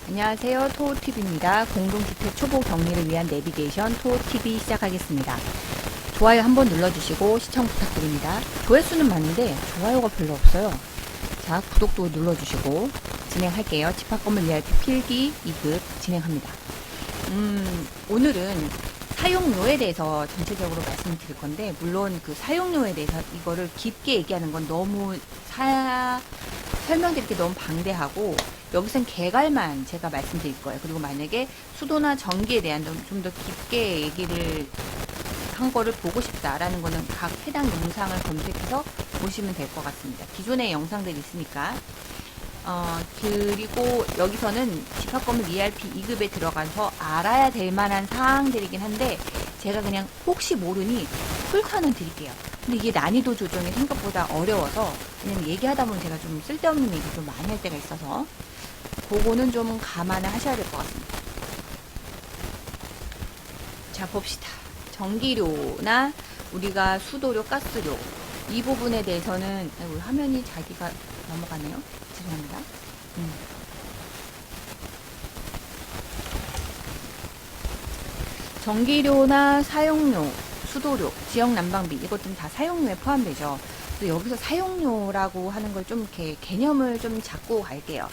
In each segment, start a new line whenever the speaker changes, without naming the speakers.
안녕하세요. 토오TV입니다. 공동주택 초보 격리를 위한 내비게이션 토오TV 시작하겠습니다. 좋아요 한번 눌러주시고 시청 부탁드립니다. 조회수는 많은데 좋아요가 별로 없어요. 자, 구독도 눌러주시고 진행할게요. 집합건물 VIP 필기 2급 진행합니다. 오늘은 사용료에 대해서 전체적으로 말씀드릴 건데, 물론 그 사용료에 대해서 이거를 깊게 얘기하는 건 너무 설명드릴 게 너무 방대하고, 여기선 개괄만 제가 말씀드릴 거예요. 그리고 만약에 수도나 전기에 대한 좀 더 깊게 얘기를 한 거를 보고 싶다라는 거는 각 해당 영상을 검색해서 보시면 될 것 같습니다. 기존의 영상들이 있으니까. 그리고 여기서는 집합건물 ERP 2급에 들어가서 알아야 될 만한 사항들이긴 한데, 제가 그냥 혹시 모르니 풀탄은 드릴게요. 근데 이게 난이도 조정이 생각보다 어려워서 그냥 얘기하다 보면 제가 좀 쓸데없는 얘기 좀 많이 할 때가 있어서 그거는 좀 감안을 하셔야 될 것 같습니다. 자, 봅시다. 전기료나 우리가 수도료, 가스료 이 부분에 대해서는 우리 화면이 자기가 넘어가네요. 죄송합니다. 전기료나 사용료, 수도료, 지역 난방비 이것들은 다 사용료에 포함되죠. 그래서 여기서 사용료라고 하는 걸 좀 이렇게 개념을 좀 잡고 갈게요.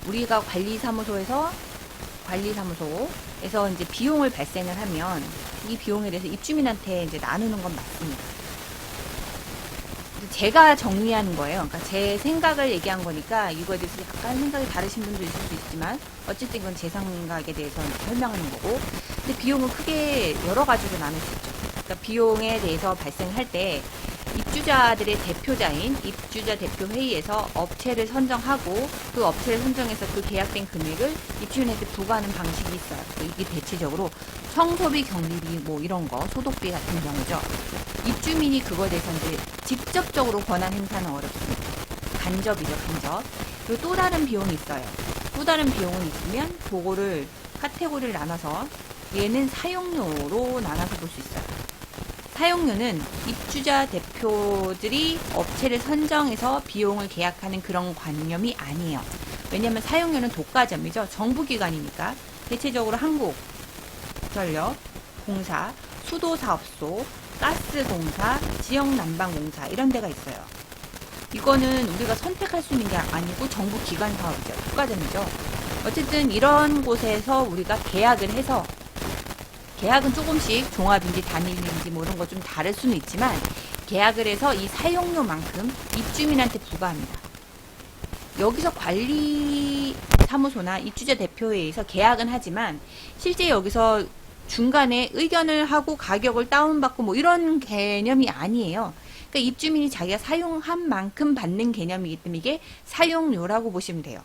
우리가 관리사무소에서 이제 비용을 발생을 하면 이 비용에 대해서 입주민한테 이제 나누는 건 맞습니다. 제가 정리하는 거예요. 그러니까 제 생각을 얘기한 거니까 이거에 대해서 약간 생각이 다르신 분도 있을 수 있지만 어쨌든 이건 제 생각에 대해서 설명하는 거고, 근데 비용은 크게 여러 가지로 나눌 수 있죠. 그러니까 비용에 대해서 발생할 때 입주자들의 대표자인 입주자 대표 회의에서 업체를 선정하고 그 업체를 선정해서 그 계약된 금액을 입주민한테 부과하는 방식이 있어요. 이게 대체적으로 청소비, 경비비 뭐 이런 거, 소독비 같은 경우죠. 입주민이 그거에 대해서 이제 직접적으로 권한 행사는 어렵습니다. 간접이죠, 간접. 그리고 또 다른 비용이 있어요. 또 다른 비용은 있으면 그거를 카테고리를 나눠서 얘는 사용료로 나눠서 볼 수 있어요. 사용료는 입주자 대표들이 업체를 선정해서 비용을 계약하는 그런 관념이 아니에요. 왜냐하면 사용료는 독과점이죠. 정부기관이니까. 대체적으로 한국전력, 공사, 수도사업소, 가스공사, 지역난방공사 이런 데가 있어요. 이거는 우리가 선택할 수 있는 게 아니고 정부기관 사업이죠. 독과점이죠. 어쨌든 이런 곳에서 우리가 계약을 해서, 계약은 조금씩 종합인지 단일인지 뭐 이런 거 좀 다를 수는 있지만 계약을 해서 이 사용료만큼 입주민한테 부과합니다. 여기서 관리사무소나 입주자 대표회의에서 계약은 하지만 실제 여기서 중간에 의견을 하고 가격을 다운받고 뭐 이런 개념이 아니에요. 그러니까 입주민이 자기가 사용한 만큼 받는 개념이기 때문에 이게 사용료라고 보시면 돼요.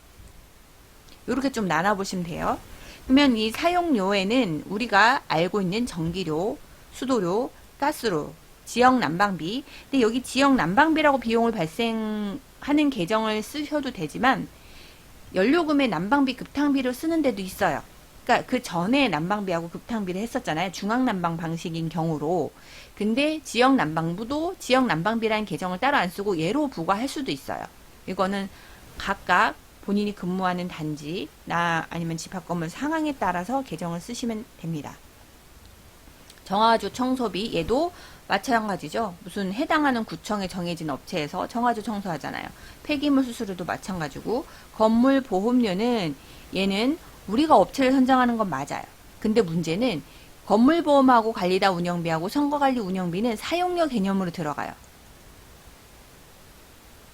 이렇게 좀 나눠보시면 돼요. 그러면 이 사용료에는 우리가 알고 있는 전기료, 수도료, 가스료, 지역 난방비. 근데 여기 지역 난방비라고 비용을 발생하는 계정을 쓰셔도 되지만 연료금의 난방비, 급탕비로 쓰는 데도 있어요. 그러니까 그 전에 난방비하고 급탕비를 했었잖아요. 중앙난방 방식인 경우로. 근데 지역 난방부도 지역 난방비라는 계정을 따로 안 쓰고 얘로 부과할 수도 있어요. 이거는 각각 본인이 근무하는 단지나 아니면 집합건물 상황에 따라서 계정을 쓰시면 됩니다. 정화조 청소비 얘도 마찬가지죠. 무슨 해당하는 구청에 정해진 업체에서 정화조 청소하잖아요. 폐기물 수수료도 마찬가지고, 건물 보험료는 얘는 우리가 업체를 선정하는 건 맞아요. 근데 문제는 건물보험하고 관리다 운영비하고 선거관리 운영비는 사용료 개념으로 들어가요.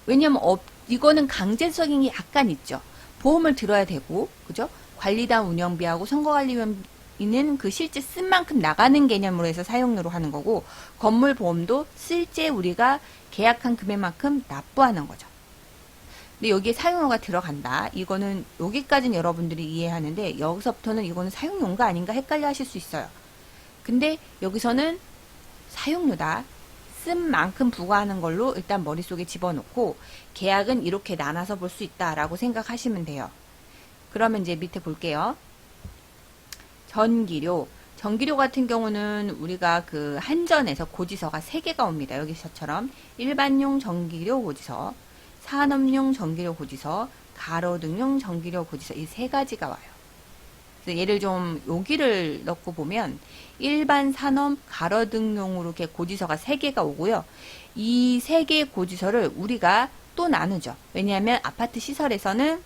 왜냐면 이거는 강제적인 게 약간 있죠. 보험을 들어야 되고, 그죠? 관리단 운영비하고 선거관리비는 그 실제 쓴 만큼 나가는 개념으로 해서 사용료로 하는 거고, 건물보험도 실제 우리가 계약한 금액만큼 납부하는 거죠. 근데 여기에 사용료가 들어간다. 이거는 여기까지는 여러분들이 이해하는데 여기서부터는 이거는 사용료인가 아닌가 헷갈려 하실 수 있어요. 근데 여기서는 사용료다. 쓴 만큼 부과하는 걸로 일단 머릿속에 집어넣고 계약은 이렇게 나눠서 볼 수 있다라고 생각하시면 돼요. 그러면 이제 밑에 볼게요. 전기료 같은 경우는 우리가 그 한전에서 고지서가 3개가 옵니다. 여기서처럼 일반용 전기료 고지서, 산업용 전기료 고지서, 가로등용 전기료 고지서 이 3가지가 와요. 그래서 얘를 좀 여기를 넣고 보면 일반 산업 가로 등용으로 이렇게 고지서가 3개가 오고요. 이 3개의 고지서를 우리가 또 나누죠. 왜냐하면 아파트 시설에서는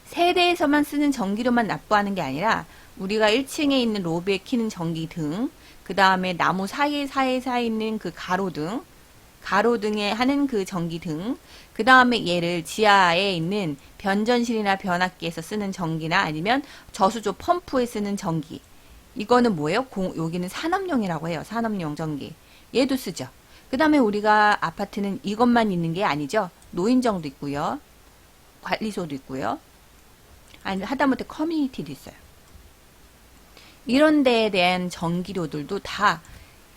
세대에서만 쓰는 전기료만 납부하는 게 아니라 우리가 1층에 있는 로비에 켜는 전기 등, 그 다음에 나무 사이에 있는 그 가로등에 하는 그 전기 등, 그 다음에 얘를 지하에 있는 변전실이나 변압기에서 쓰는 전기나 아니면 저수조 펌프에 쓰는 전기. 이거는 뭐예요? 여기는 산업용이라고 해요. 산업용 전기. 얘도 쓰죠. 그 다음에 우리가 아파트는 이것만 있는 게 아니죠. 노인정도 있고요. 관리소도 있고요. 아니, 하다못해 커뮤니티도 있어요. 이런 데에 대한 전기료들도 다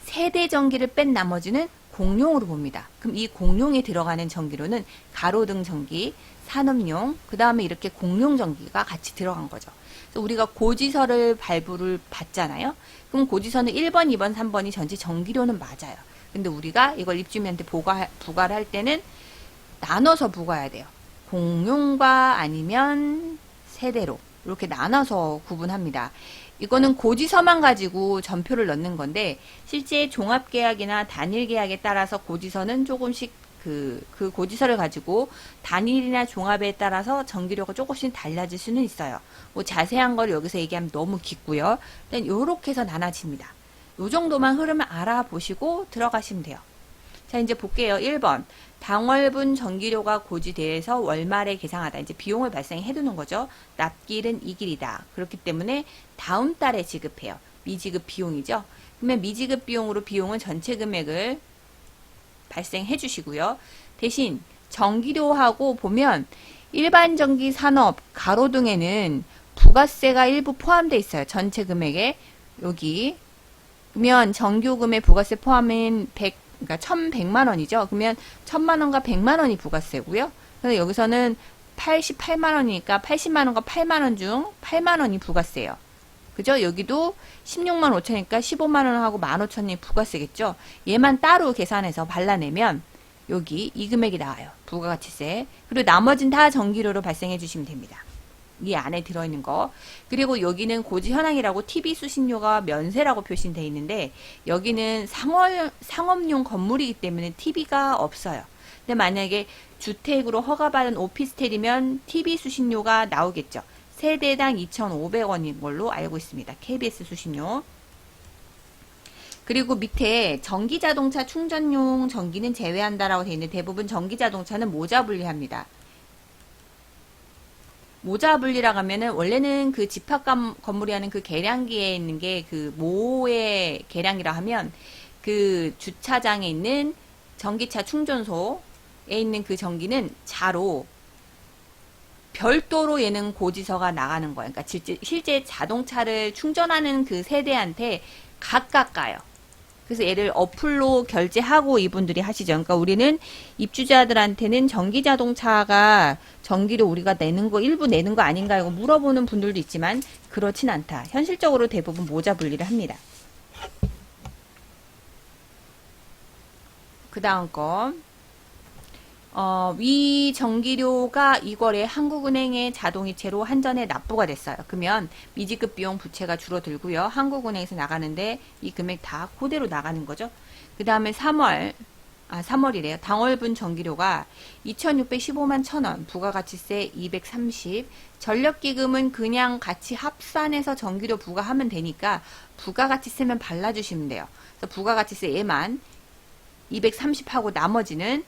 세대 전기를 뺀 나머지는 공용으로 봅니다. 그럼 이 공용에 들어가는 전기료는 가로등 전기, 산업용, 그 다음에 이렇게 공용 전기가 같이 들어간 거죠. 그래서 우리가 고지서를 발부를 받잖아요. 그럼 고지서는 1번, 2번, 3번이 전체 전기료는 맞아요. 근데 우리가 이걸 입주민한테 부과를 할 때는 나눠서 부과해야 돼요. 공용과 아니면 세대로 이렇게 나눠서 구분합니다. 이거는 고지서만 가지고 전표를 넣는 건데 실제 종합계약이나 단일계약에 따라서 고지서는 조금씩 그 고지서를 가지고 단일이나 종합에 따라서 전기료가 조금씩 달라질 수는 있어요. 뭐 자세한 걸 여기서 얘기하면 너무 깊고요. 일단 요렇게 해서 나눠집니다. 요 정도만 흐름을 알아보시고 들어가시면 돼요. 자, 이제 볼게요. 1번. 당월분 전기료가 고지대에서 월말에 계상하다. 이제 비용을 발생해 두는 거죠. 납기일은 이 길이다. 그렇기 때문에 다음 달에 지급해요. 미지급 비용이죠. 그러면 미지급 비용으로 비용은 전체 금액을 발생해 주시고요. 대신 전기료하고 보면 일반 전기 산업 가로등에는 부가세가 일부 포함되어 있어요. 전체 금액에 여기 그러면 전기요금에 부가세 포함인 그러니까 1,100만 원이죠. 그러면 1,000만 원과 100만 원이 부가세고요. 그래서 여기서는 88만 원이니까 80만 원과 8만 원 중 8만 원이 부가세예요. 그죠? 여기도 16만 5천이니까 15만 원하고 15,000원이 부가세겠죠. 얘만 따로 계산해서 발라내면 여기 이 금액이 나와요. 부가가치세. 그리고 나머지는 다 전기료로 발생해 주시면 됩니다. 이 안에 들어있는 거. 그리고 여기는 고지 현황이라고 TV 수신료가 면세라고 표시되어 있는데 여기는 상업용 건물이기 때문에 TV가 없어요. 근데 만약에 주택으로 허가받은 오피스텔이면 TV 수신료가 나오겠죠. 세대당 2,500원인 걸로 알고 있습니다. KBS 수신료. 그리고 밑에 전기자동차 충전용 전기는 제외한다라고 되어 있는데 대부분 전기자동차는 모자 분리합니다. 모자 분리라고 하면은 원래는 그 집합 건물이 하는 그 계량기에 있는 게 그 모의 계량이라 하면 그 주차장에 있는 전기차 충전소에 있는 그 전기는 자로 별도로 얘는 고지서가 나가는 거예요. 그러니까 실제 자동차를 충전하는 그 세대한테 각각 가요. 그래서 얘를 어플로 결제하고 이분들이 하시죠. 그러니까 우리는 입주자들한테는 전기자동차가 전기를 우리가 내는 거 일부 내는 거 아닌가 이거 물어보는 분들도 있지만 그렇진 않다. 현실적으로 대부분 모자 분리를 합니다. 그 다음 거 위 전기료가 2월에 한국은행에 자동이체로 한전에 납부가 됐어요. 그러면 미지급 비용 부채가 줄어들고요. 한국은행에서 나가는데 이 금액 다 그대로 나가는 거죠. 그 다음에 3월이래요. 당월분 전기료가 2,615만 1,000원, 부가가치세 230, 전력기금은 그냥 같이 합산해서 전기료 부과하면 되니까 부가가치세만 발라주시면 돼요. 그래서 부가가치세 얘만 230하고 나머지는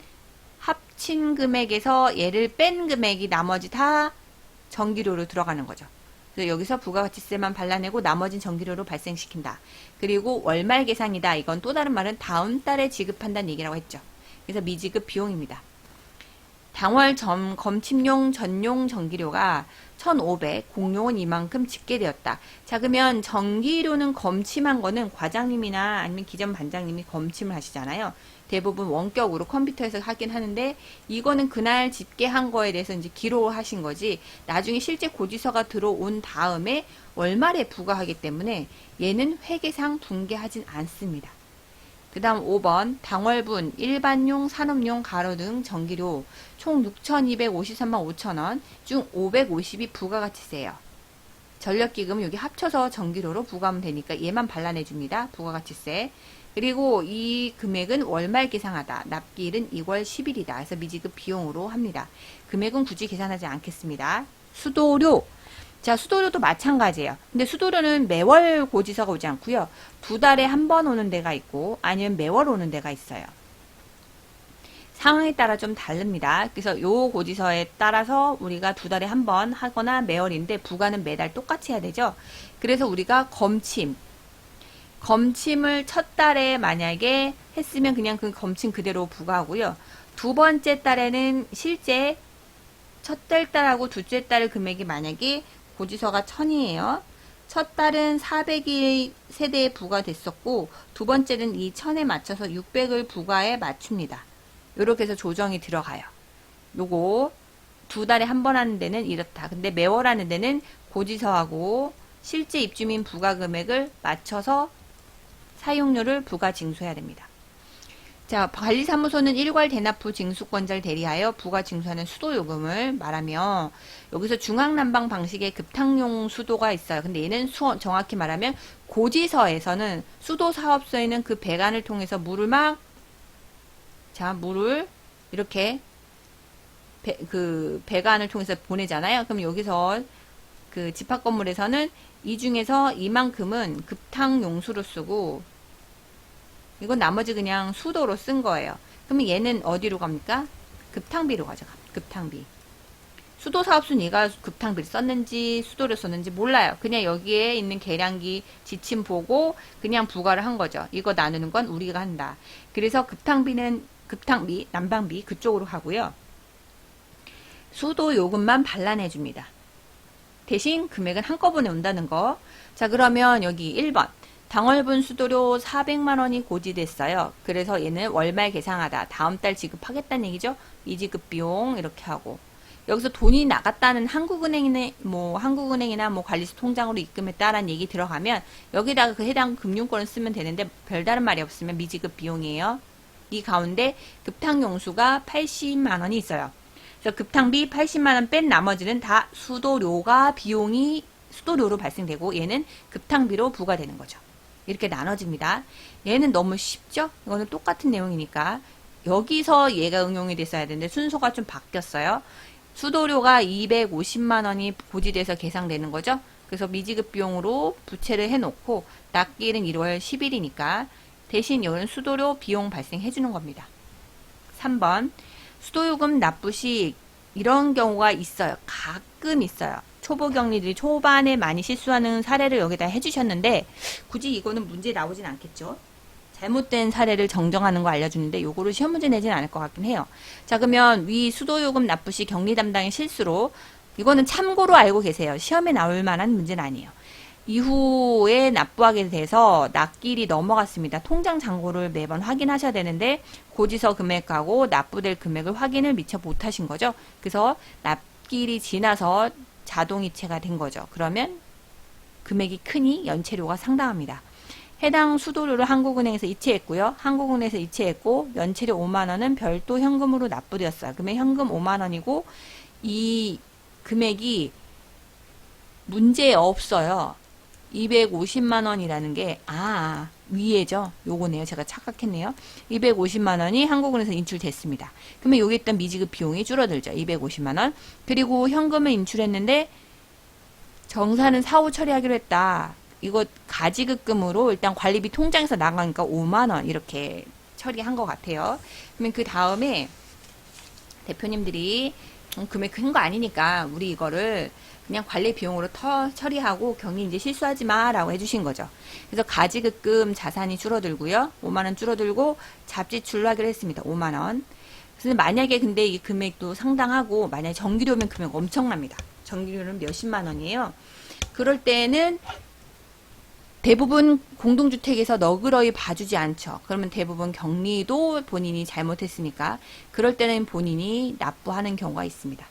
합친 금액에서 얘를 뺀 금액이 나머지 다 전기료로 들어가는 거죠. 그래서 여기서 부가가치세만 발라내고 나머진 전기료로 발생시킨다. 그리고 월말 계산이다. 이건 또 다른 말은 다음 달에 지급한다는 얘기라고 했죠. 그래서 미지급 비용입니다. 당월 검침용 전용 전기료가 1,500, 공용은 이만큼 집계되었다. 자, 그러면 전기료는 검침한 거는 과장님이나 아니면 기존 반장님이 검침을 하시잖아요. 대부분 원격으로 컴퓨터에서 하긴 하는데 이거는 그날 집계한 거에 대해서 이제 기록하신 거지 나중에 실제 고지서가 들어온 다음에 월말에 부과하기 때문에 얘는 회계상 분개하진 않습니다. 그 다음 5번 당월분 일반용 산업용 가로등 전기료 총 6,253만 5천원 중 550이 부가가치세예요. 전력기금 여기 합쳐서 전기료로 부과하면 되니까 얘만 반환해 줍니다. 부가가치세. 그리고 이 금액은 월말 계상하다. 납기일은 2월 10일이다. 그래서 미지급 비용으로 합니다. 금액은 굳이 계산하지 않겠습니다. 수도료. 자, 수도료도 마찬가지예요. 근데 수도료는 매월 고지서가 오지 않고요. 2달에 한 번 오는 데가 있고 아니면 매월 오는 데가 있어요. 상황에 따라 좀 다릅니다. 그래서 요 고지서에 따라서 우리가 2달에 한 번 하거나 매월인데 부과는 매달 똑같이 해야 되죠. 그래서 우리가 검침을 첫 달에 만약에 했으면 그냥 그 검침 그대로 부과하고요. 두 번째 달에는 실제 첫 달하고 둘째 달 금액이 만약에 고지서가 1000이에요. 첫 달은 400이 세대에 부과됐었고 두 번째는 이 1000에 맞춰서 600을 부과해 맞춥니다. 이렇게 해서 조정이 들어가요. 요거 2달에 한 번 하는 데는 이렇다. 근데 매월 하는 데는 고지서하고 실제 입주민 부과 금액을 맞춰서 사용료를 부과 징수해야 됩니다. 자, 관리사무소는 일괄 대납 후 징수권자를 대리하여 부과 징수하는 수도요금을 말하며 여기서 중앙난방 방식의 급탕용 수도가 있어요. 근데 얘는 정확히 말하면 고지서에서는 수도사업소에는 그 배관을 통해서 물을 이렇게 배관을 통해서 보내잖아요. 그럼 여기서 그 집합 건물에서는 이 중에서 이만큼은 급탕용수로 쓰고 이건 나머지 그냥 수도로 쓴 거예요. 그러면 얘는 어디로 갑니까? 급탕비로 가져가. 급탕비. 수도사업소는 얘가 급탕비를 썼는지 수도를 썼는지 몰라요. 그냥 여기에 있는 계량기 지침 보고 그냥 부과를 한 거죠. 이거 나누는 건 우리가 한다. 그래서 급탕비, 난방비 그쪽으로 가고요. 수도 요금만 반환해 줍니다. 대신 금액은 한꺼번에 온다는 거. 자, 그러면 여기 1번. 당월분 수도료 400만원이 고지됐어요. 그래서 얘는 월말 계상하다. 다음 달 지급하겠다는 얘기죠. 미지급 비용 이렇게 하고. 여기서 돈이 나갔다는 한국은행이나 관리소 통장으로 입금했다라는 얘기 들어가면 여기다가 그 해당 금융권을 쓰면 되는데 별다른 말이 없으면 미지급 비용이에요. 이 가운데 급탕용수가 80만원이 있어요. 그래서 급탕비 80만원 뺀 나머지는 다 수도료로 발생되고 얘는 급탕비로 부과되는 거죠. 이렇게 나눠집니다. 얘는 너무 쉽죠? 이거는 똑같은 내용이니까 여기서 얘가 응용이 됐어야 되는데 순서가 좀 바뀌었어요. 수도료가 250만원이 고지돼서 계상되는 거죠. 그래서 미지급 비용으로 부채를 해놓고 납기일은 1월 10일이니까 대신 이거는 수도료 비용 발생해 주는 겁니다. 3번 수도요금 납부 시 이런 경우가 있어요. 가끔 있어요. 초보 경리들이 초반에 많이 실수하는 사례를 여기다 해주셨는데 굳이 이거는 문제 나오진 않겠죠. 잘못된 사례를 정정하는 거 알려주는데 요거를 시험 문제 내진 않을 것 같긴 해요. 자, 그러면 위 수도요금 납부 시 경리 담당의 실수로 이거는 참고로 알고 계세요. 시험에 나올 만한 문제는 아니에요. 이후에 납부하게 돼서 납기일이 넘어갔습니다. 통장 잔고를 매번 확인하셔야 되는데 고지서 금액하고 납부될 금액을 확인을 미처 못하신 거죠. 그래서 납기일이 지나서 자동이체가 된 거죠. 그러면 금액이 크니 연체료가 상당합니다. 해당 수도료를 한국은행에서 이체했고요. 한국은행에서 이체했고 연체료 5만원은 별도 현금으로 납부되었어요. 그러면 현금 5만원이고 이 금액이 문제 없어요. 250만원이라는 게 위에죠. 요거네요. 제가 착각했네요. 250만원이 한국은행에서 인출됐습니다. 그러면 여기 있던 미지급 비용이 줄어들죠. 250만원. 그리고 현금을 인출했는데 정산은 사후 처리하기로 했다. 이거 가지급금으로 일단 관리비 통장에서 나가니까 5만원 이렇게 처리한 것 같아요. 그러면 그 다음에 대표님들이 금액 큰 거 아니니까 우리 이거를 그냥 관리 비용으로 처리하고 경리 이제 실수하지 마라고 해주신 거죠. 그래서 가지급금 자산이 줄어들고요. 5만원 줄어들고 잡지출로 하기로 했습니다. 5만원. 그래서 만약에 근데 이 금액도 상당하고 만약에 전기료면 금액 엄청납니다. 전기료는 몇십만원이에요. 그럴 때는 대부분 공동주택에서 너그러이 봐주지 않죠. 그러면 대부분 격리도 본인이 잘못했으니까 그럴 때는 본인이 납부하는 경우가 있습니다.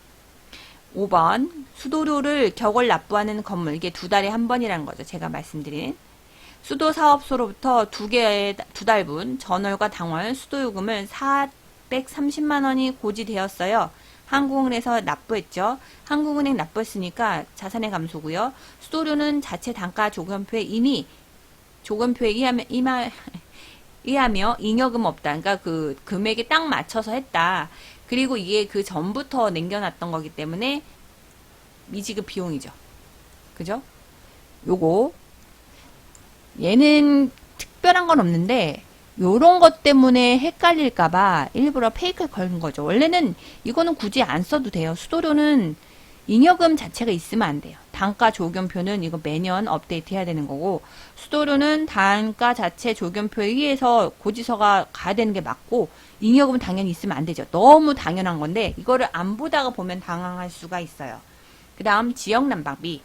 5번 수도료를 격월 납부하는 건물 이게 2달에 한 번이라는 거죠. 제가 말씀드린 수도사업소로부터 두 달분 전월과 당월 수도요금을 430만원이 고지되었어요. 한국은행에서 납부했죠. 한국은행 납부했으니까 자산의 감소고요. 수도료는 자체 단가 조건표에 이미 조건표에 의하며 잉여금 없다. 그러니까 그 금액에 딱 맞춰서 했다. 그리고 이게 그 전부터 남겨놨던 거기 때문에 미지급 비용이죠. 그죠? 요거 얘는 특별한 건 없는데 요런 것 때문에 헷갈릴까봐 일부러 페이크를 걸은 거죠. 원래는 이거는 굳이 안 써도 돼요. 수도료는 잉여금 자체가 있으면 안 돼요. 단가 조건표는 이거 매년 업데이트 해야 되는 거고, 수도료는 단가 자체 조건표에 의해서 고지서가 가야 되는 게 맞고, 잉여금은 당연히 있으면 안 되죠. 너무 당연한 건데 이거를 안 보다가 보면 당황할 수가 있어요. 그 다음 지역난방비.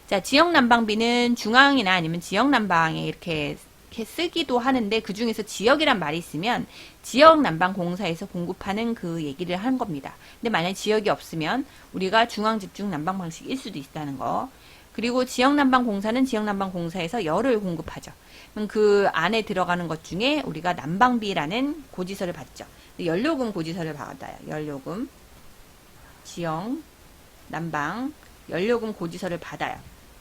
자, 지역난방비는 중앙이나 아니면 지역난방에 이렇게 쓰기도 하는데 그 중에서 지역이란 말이 있으면 지역난방공사에서 공급하는 그 얘기를 한 겁니다. 근데 만약에 지역이 없으면 우리가 중앙집중난방방식일 수도 있다는 거. 그리고 지역난방공사는 지역난방공사에서 열을 공급하죠. 그럼 그 안에 들어가는 것 중에 우리가 난방비라는 고지서를 받죠. 연료금 고지서를 받아요. 연료금, 지역, 난방, 연료금 고지서를 받아요.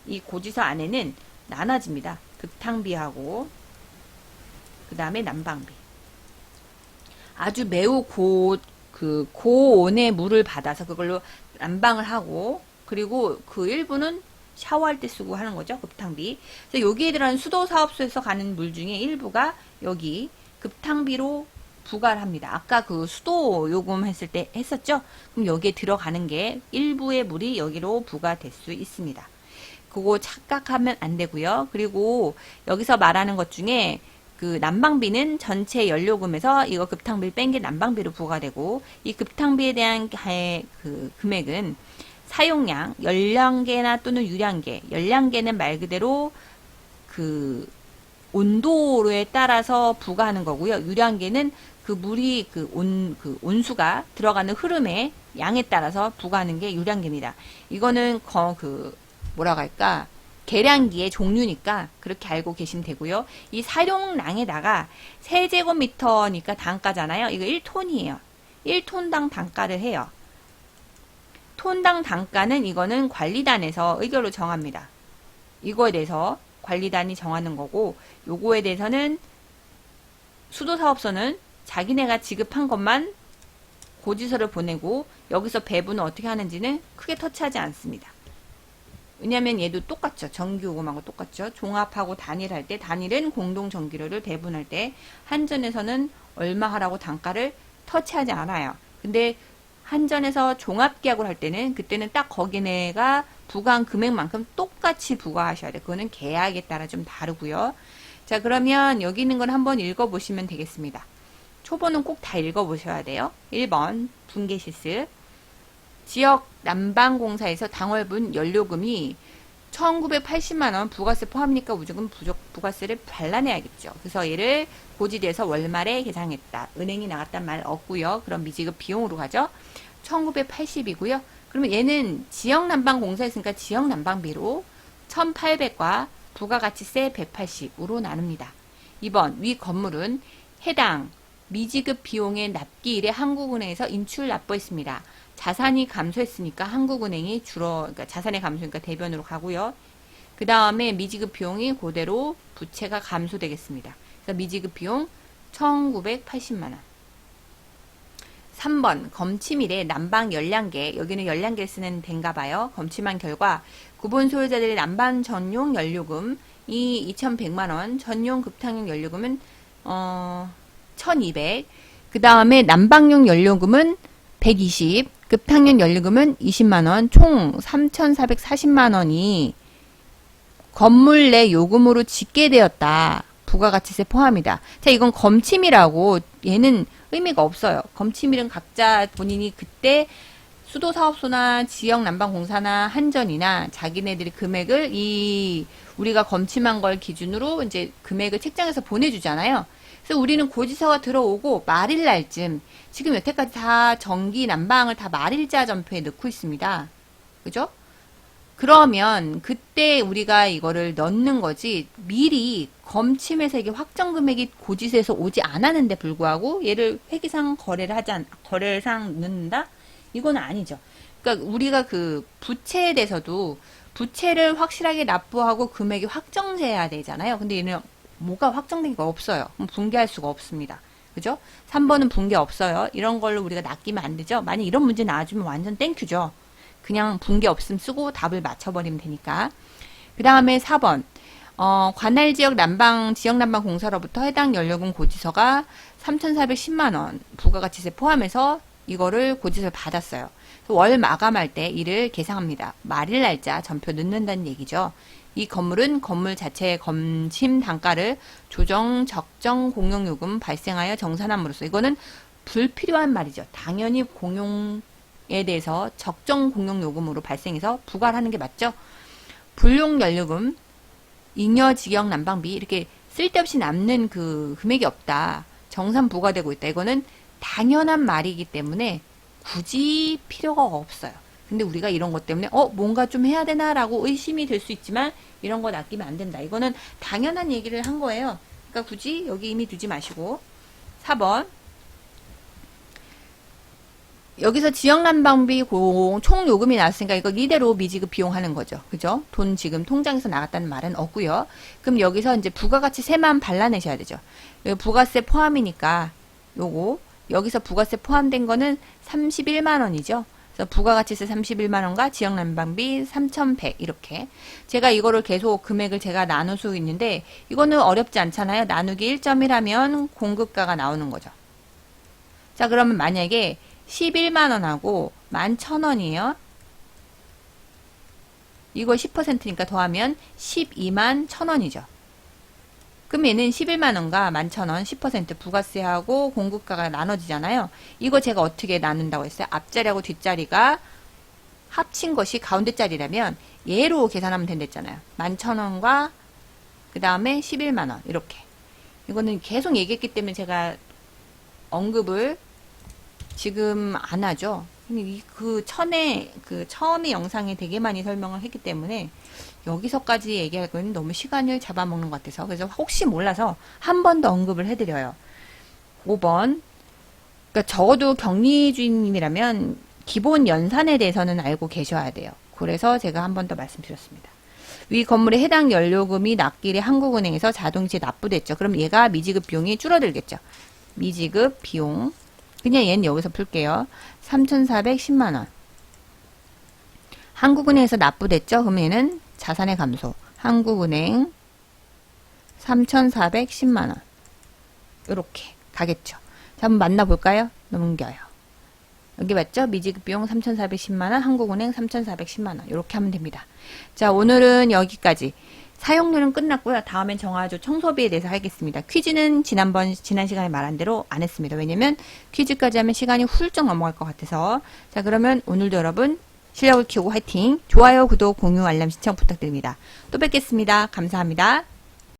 이 고지서 안에는 나눠집니다. 급탕비하고 그 다음에 난방비. 아주 매우 고온의 물을 받아서 그걸로 난방을 하고, 그리고 그 일부는 샤워할 때 쓰고 하는 거죠. 급탕비. 그래서 여기에 들어간 수도사업소에서 가는 물 중에 일부가 여기 급탕비로 부과를 합니다. 아까 그 수도 요금 했을 때 했었죠? 그럼 여기에 들어가는 게 일부의 물이 여기로 부과될 수 있습니다. 그거 착각하면 안 되고요. 그리고 여기서 말하는 것 중에 그 난방비는 전체 연료금에서 이거 급탕비를 뺀 게 난방비로 부과되고, 이 급탕비에 대한 그 금액은 사용량, 열량계나 또는 유량계, 열량계는 말 그대로 그 온도에 따라서 부과하는 거고요. 유량계는 그 물이 그 온수가 들어가는 흐름의 양에 따라서 부과하는 게 유량계입니다. 이거는 뭐라고 할까? 계량기의 종류니까 그렇게 알고 계시면 되고요. 이 사용량에다가 세제곱미터니까 단가잖아요. 이거 1톤이에요. 1톤당 단가를 해요. 톤당 단가는 이거는 관리단에서 의결로 정합니다. 이거에 대해서 관리단이 정하는 거고, 요거에 대해서는 수도사업소는 자기네가 지급한 것만 고지서를 보내고, 여기서 배분을 어떻게 하는지는 크게 터치하지 않습니다. 왜냐면 얘도 똑같죠. 정기요금하고 똑같죠. 종합하고 단일할 때, 단일은 공동전기료를 배분할 때, 한전에서는 얼마 하라고 단가를 터치하지 않아요. 근데 한전에서 종합계약을 할 때는 그때는 딱 거기네가 부과한 금액만큼 똑같이 부과하셔야 돼요. 그거는 계약에 따라 좀 다르고요. 자, 그러면 여기 있는 걸 한번 읽어보시면 되겠습니다. 초보는 꼭 다 읽어보셔야 돼요. 1번 분계시스. 지역 난방공사에서 당월분 연료금이 1980만원 부가세 포함이니까 무조건 부가세를 발라내야겠죠. 그래서 얘를 고지대에서 월말에 계상했다. 은행이 나갔단 말 없고요. 그럼 미지급 비용으로 가죠. 1980이고요. 그러면 얘는 지역난방공사였으니까 지역난방비로 1800과 부가가치세 180으로 나눕니다. 2번 위 건물은 해당 미지급 비용의 납기일에 한국은행에서 인출 납부했습니다. 자산이 감소했으니까 한국은행이 그러니까 자산의 감소니까 대변으로 가고요. 그 다음에 미지급 비용이 그대로 부채가 감소되겠습니다. 그래서 미지급 비용 1980만원. 3번 검침일에 난방 열량계, 여기는 열량계를 쓰는 데인가 봐요. 검침한 결과 구본 소유자들의 난방 전용 연료금이 2100만원, 전용 급탕용 연료금은 1200, 그 다음에 난방용 연료금은 120, 급탕용 연료금은 20만원, 총 3440만원이 건물 내 요금으로 집계되었다. 부가가치세 포함이다. 자, 이건 검침이라고 얘는 의미가 없어요. 검침일은 각자 본인이 그때 수도사업소나 지역난방공사나 한전이나 자기네들이 금액을 우리가 검침한 걸 기준으로 이제 금액을 책장에서 보내주잖아요. 그래서 우리는 고지서가 들어오고 말일 날쯤, 지금 여태까지 다 전기 난방을 다 말일자 전표에 넣고 있습니다. 그죠? 그러면 그때 우리가 이거를 넣는 거지, 미리 검침해서 이게 확정 금액이 고지서에서 오지 않았는데 불구하고 얘를 회계상 거래상 넣는다? 이건 아니죠. 그러니까 우리가 그 부채에 대해서도 부채를 확실하게 납부하고 금액이 확정돼야 되잖아요. 근데 얘는 뭐가 확정된 게 없어요. 그럼 분개할 수가 없습니다. 그죠? 3번은 분개 없어요. 이런 걸로 우리가 낚이면 안 되죠. 만약 이런 문제 나와주면 완전 땡큐죠. 그냥 분개 없음 쓰고 답을 맞춰버리면 되니까. 그 다음에 4번. 관할 지역 지역 난방 공사로부터 해당 연료금 고지서가 3,410만원 부가가치세 포함해서 이거를 고지서를 받았어요. 월 마감할 때 이를 계상합니다. 말일 날짜 전표 넣는다는 얘기죠. 이 건물은 건물 자체의 검침 단가를 조정 적정 공용요금 발생하여 정산함으로써 이거는 불필요한 말이죠. 당연히 공용에 대해서 적정 공용요금으로 발생해서 부과를 하는 게 맞죠. 불용 연료금, 잉여 지역 난방비 이렇게 쓸데없이 남는 그 금액이 없다. 정산 부과되고 있다. 이거는 당연한 말이기 때문에 굳이 필요가 없어요. 근데 우리가 이런 것 때문에 뭔가 좀 해야 되나라고 의심이 될 수 있지만 이런 거 낚이면 안 된다. 이거는 당연한 얘기를 한 거예요. 그러니까 굳이 여기 이미 두지 마시고 4번 여기서 지역난방비 총 요금이 나왔으니까 이거 이대로 미지급 비용하는 거죠. 그죠? 돈 지금 통장에서 나갔다는 말은 없고요. 그럼 여기서 이제 부가가치세만 발라내셔야 되죠. 부가세 포함이니까 요거 여기서 부가세 포함된 거는 31만 원이죠. 그래서 부가가치세 31만 원과 지역난방비 3,100 이렇게 제가 이거를 계속 금액을 제가 나눌 수 있는데 이거는 어렵지 않잖아요. 나누기 1.1 하면 공급가가 나오는 거죠. 자 그러면 만약에 11만 원하고 11,000원이에요. 이거 10%니까 더하면 12만 1,000원이죠. 그럼 얘는 11만 원과 11,000원 10% 부가세하고 공급가가 나눠지잖아요. 이거 제가 어떻게 나눈다고 했어요? 앞자리하고 뒷자리가 합친 것이 가운데 자리라면 얘로 계산하면 된댔잖아요. 11,000원과 그 다음에 11만 원 이렇게. 이거는 계속 얘기했기 때문에 제가 언급을 지금 안 하죠. 그 처음에 영상에 되게 많이 설명을 했기 때문에 여기서까지 얘기할 거는 너무 시간을 잡아먹는 것 같아서 그래서 혹시 몰라서 한 번 더 언급을 해드려요. 5번 그러니까 적어도 격리주임님이라면 기본 연산에 대해서는 알고 계셔야 돼요. 그래서 제가 한 번 더 말씀드렸습니다. 위 건물에 해당 연료금이 납기일에 한국은행에서 자동이체 납부됐죠. 그럼 얘가 미지급 비용이 줄어들겠죠. 미지급 비용 그냥 얘는 여기서 풀게요. 3,410만원. 한국은행에서 납부됐죠? 그러면 얘는 자산의 감소. 한국은행 3,410만원. 이렇게 가겠죠. 자, 한번 만나볼까요? 넘겨요. 여기 맞죠? 미지급 비용 3,410만원, 한국은행 3,410만원. 이렇게 하면 됩니다. 자, 오늘은 여기까지. 사용료는 끝났고요. 다음엔 정화조 청소비에 대해서 하겠습니다. 퀴즈는 지난 시간에 말한 대로 안 했습니다. 왜냐면 퀴즈까지 하면 시간이 훌쩍 넘어갈 것 같아서. 자, 그러면 오늘도 여러분 실력을 키우고 화이팅! 좋아요, 구독, 공유, 알람 신청 부탁드립니다. 또 뵙겠습니다. 감사합니다.